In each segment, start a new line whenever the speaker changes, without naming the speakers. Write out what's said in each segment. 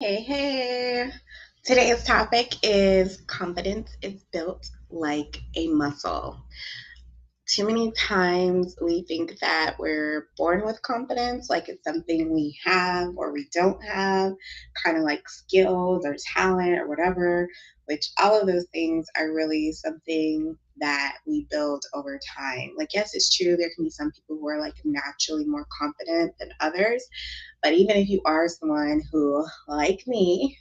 Hey, hey. Today's topic is confidence is built like a muscle. Too many times we think that we're born with confidence, like it's something we have or we don't have, kind of like skills or talent or whatever, which all of those things are really something that we build over time. Like, yes, it's true, there can be some people who are like naturally more confident than others, but even if you are someone who, like me,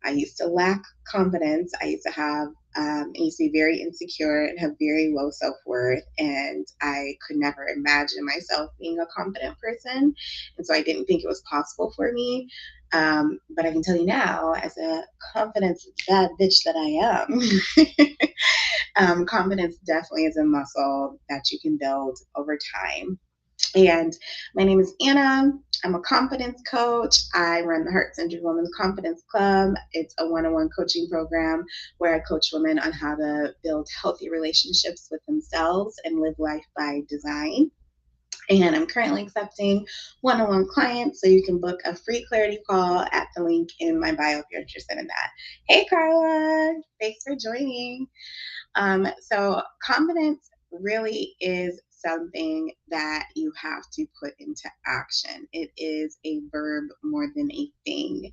I used to lack confidence. I used to I used to be very insecure and have very low self worth. And I could never imagine myself being a confident person. And so I didn't think it was possible for me. But I can tell you now, as a confidence bad bitch that I am, confidence definitely is a muscle that you can build over time. And my name is Anna. I'm a confidence coach. I run the Heart Centered Women's Confidence Club. It's a one on one coaching program where I coach women on how to build healthy relationships with themselves and live life by design. And I'm currently accepting one on one clients, so you can book a free clarity call at the link in my bio if you're interested in that. Hey, Carla. Thanks for joining. So confidence really is something that you have to put into action. It is a verb more than a thing.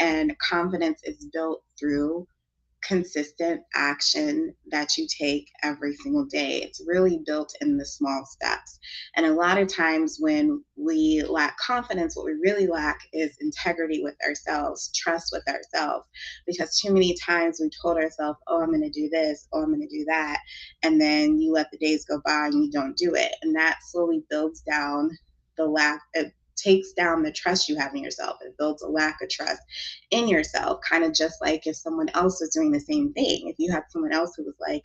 And confidence is built through consistent action that you take every single day. It's really built in the small steps. And a lot of times when we lack confidence, what we really lack is integrity with ourselves, trust with ourselves. Because too many times we told ourselves, oh, I'm going to do this, oh, I'm going to do that. And then you let the days go by and you don't do it. And that slowly builds down the lack of takes down the trust you have in yourself. It builds a lack of trust in yourself, kind of just like if someone else was doing the same thing. If you had someone else who was like,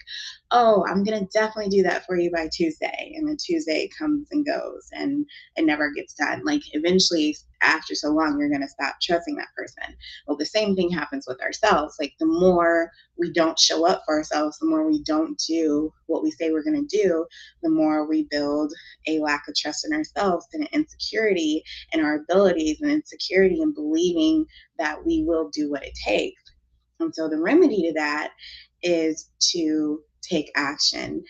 oh, I'm going to definitely do that for you by Tuesday, and then Tuesday comes and goes and it never gets done. Like eventually, after so long, you're going to stop trusting that person. Well, the same thing happens with ourselves. Like the more we don't show up for ourselves, the more we don't do what we say we're going to do, the more we build a lack of trust in ourselves and an insecurity in our abilities and insecurity in believing that we will do what it takes. And so the remedy to that is to take action.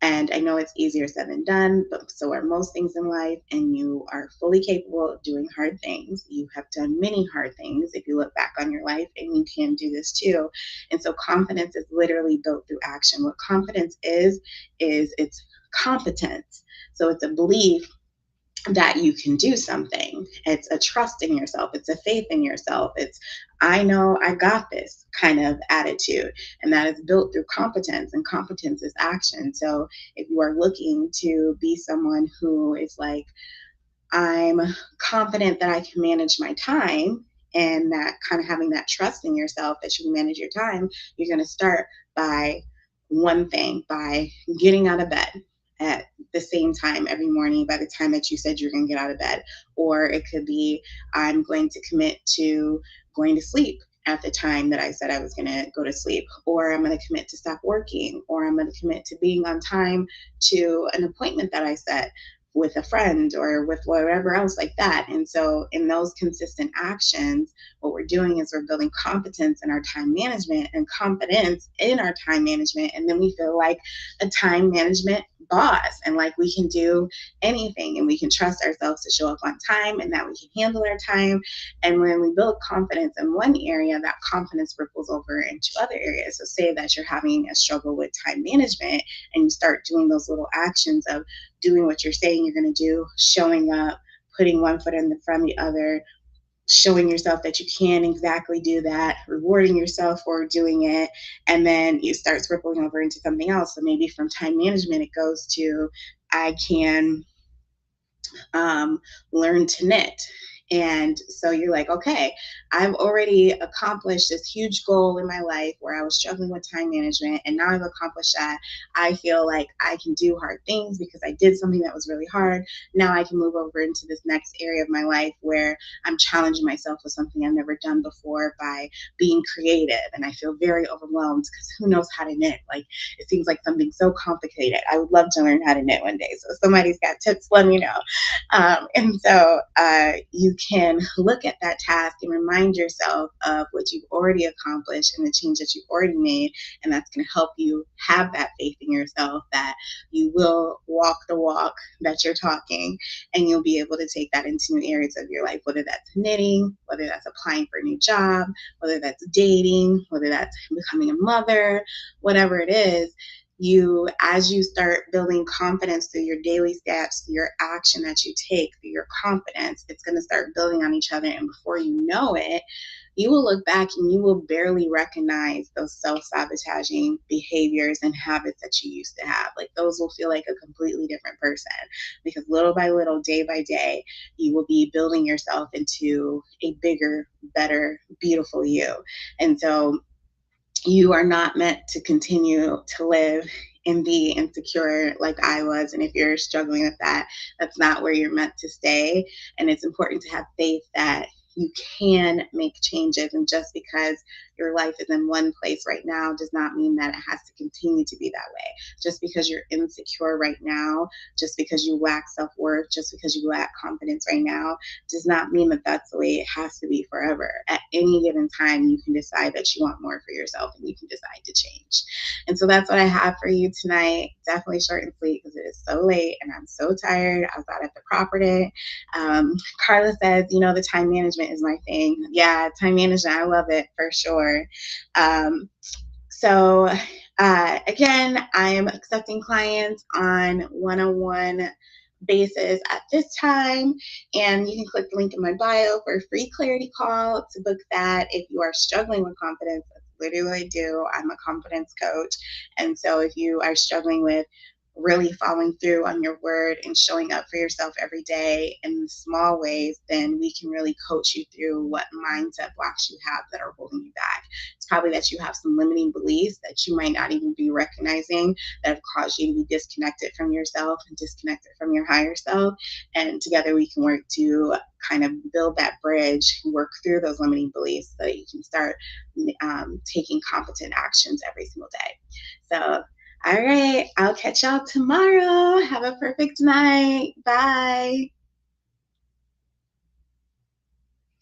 And I know it's easier said than done, but so are most things in life. And you are fully capable of doing hard things. You have done many hard things if you look back on your life, and you can do this too. And so confidence is literally built through action. What confidence is it's competence. So it's a belief that you can do something. It's a trust in yourself. It's a faith in yourself. It's, I know I got this kind of attitude. And that is built through competence, and competence is action. So if you are looking to be someone who is like, I'm confident that I can manage my time, and that kind of having that trust in yourself that you can manage your time, you're going to start by one thing, by getting out of bed at the same time every morning by the time that you said you're going to get out of bed. Or it could be, I'm going to commit to going to sleep at the time that I said I was going to go to sleep, or I'm going to commit to stop working, or I'm going to commit to being on time to an appointment that I set with a friend or with whatever else like that. And so in those consistent actions, what we're doing is we're building competence in our time management and confidence in our time management. And then we feel like a time management boss, and like we can do anything, and we can trust ourselves to show up on time, and that we can handle our time. And when we build confidence in one area, that confidence ripples over into other areas. So say that you're having a struggle with time management, and you start doing those little actions of doing what you're saying you're going to do, showing up, putting one foot in the front of the other, showing yourself that you can exactly do that, rewarding yourself for doing it, and then it starts rippling over into something else. So maybe from time management, it goes to, I can learn to knit. And so you're like, okay, I've already accomplished this huge goal in my life where I was struggling with time management. And now I've accomplished that. I feel like I can do hard things because I did something that was really hard. Now I can move over into this next area of my life where I'm challenging myself with something I've never done before by being creative. And I feel very overwhelmed because who knows how to knit? Like, it seems like something so complicated. I would love to learn how to knit one day. So if somebody's got tips, let me know. And so you can look at that task and remind remind yourself of what you've already accomplished and the change that you've already made. And that's going to help you have that faith in yourself that you will walk the walk that you're talking, and you'll be able to take that into new areas of your life, whether that's knitting, whether that's applying for a new job, whether that's dating, whether that's becoming a mother, whatever it is. You, as you start building confidence through your daily steps, through your action that you take, through your confidence, it's going to start building on each other. And before you know it, you will look back and you will barely recognize those self-sabotaging behaviors and habits that you used to have. Like those will feel like a completely different person, because little by little, day by day, you will be building yourself into a bigger, better, beautiful you. And so you are not meant to continue to live and be insecure like I was. And if you're struggling with that, that's not where you're meant to stay. And it's important to have faith that you can make changes. And just because your life is in one place right now does not mean that it has to continue to be that way. Just because you're insecure right now, just because you lack self-worth, just because you lack confidence right now, does not mean that that's the way it has to be forever. At any given time, you can decide that you want more for yourself and you can decide to change. And so that's what I have for you tonight. Definitely short and sweet because it is so late and I'm so tired. I was out at the property. Carla says, the time management is my thing. Yeah, time management, I love it for sure. So again, I am accepting clients on one-on-one basis at this time, and you can click the link in my bio for a free clarity call to book that. If you are struggling with confidence, that's literally what I do. I'm a confidence coach, and so if you are struggling with really following through on your word and showing up for yourself every day in small ways, then we can really coach you through what mindset blocks you have that are holding you back. It's probably that you have some limiting beliefs that you might not even be recognizing that have caused you to be disconnected from yourself and disconnected from your higher self. And together we can work to kind of build that bridge, work through those limiting beliefs so that you can start taking competent actions every single day. So all right, I'll catch y'all tomorrow. Have a perfect night. Bye.